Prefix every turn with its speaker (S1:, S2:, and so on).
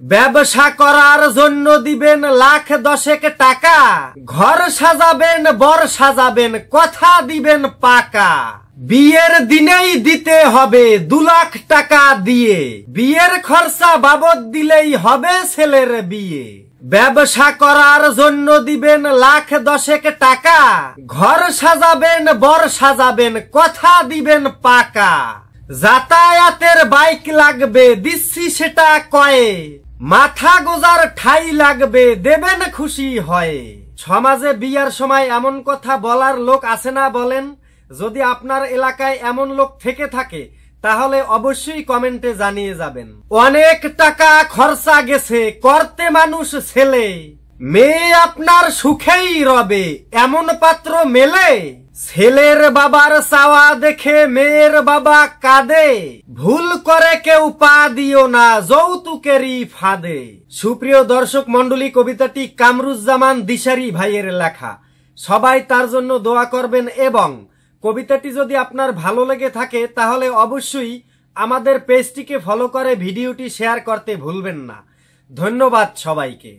S1: ব্যবসা করার জন্য দিবেন লাখ দশেক টাকা, ঘর সাজাবেন বর সাজাবেন কথা দিবেন পাকা। বিয়ের দিনেই দিতে হবে 2 লাখ টাকা দিয়ে, বিয়ের খরচা বাবদ দিলেই হবে ছেলের বিয়ে। ব্যবসা করার জন্য দিবেন লাখ দশেক টাকা, ঘর সাজাবেন বর সাজাবেন কথা দিবেন পাকা। যাতায়াতের বাইক লাগবে দিচ্ছি সেটা কয়ে, মাথা গোজার ঠাই লাগবে দেবেন খুশি হয়। সমাজে বিয়ার সময় এমন কথা বলার লোক আছে না বলেন? যদি আপনার এলাকায় এমন লোক থেকে থাকে তাহলে অবশ্যই কমেন্টে জানিয়ে যাবেন। অনেক টাকা খরচা গেছে করতে মানুষ ছেলে, মেয়ে আপনার সুখেই রবে এমন পাত্র মেলে। ছেলের বাবার চাওয়া দেখে মেয়ের বাবা কাঁদে, ভুল করে কেউ পা দিও না যৌতুকেরই ফাঁদে। সুপ্রিয় দর্শক মন্ডলী, কবিতাটি কামরুজ্জামান দিশারি ভাইয়ের লেখা। সবাই তার জন্য দোয়া করবেন এবং কবিতাটি যদি আপনার ভালো লেগে থাকে তাহলে অবশ্যই আমাদের পেজটিকে ফলো করে ভিডিওটি শেয়ার করতে ভুলবেন না। ধন্যবাদ সবাইকে।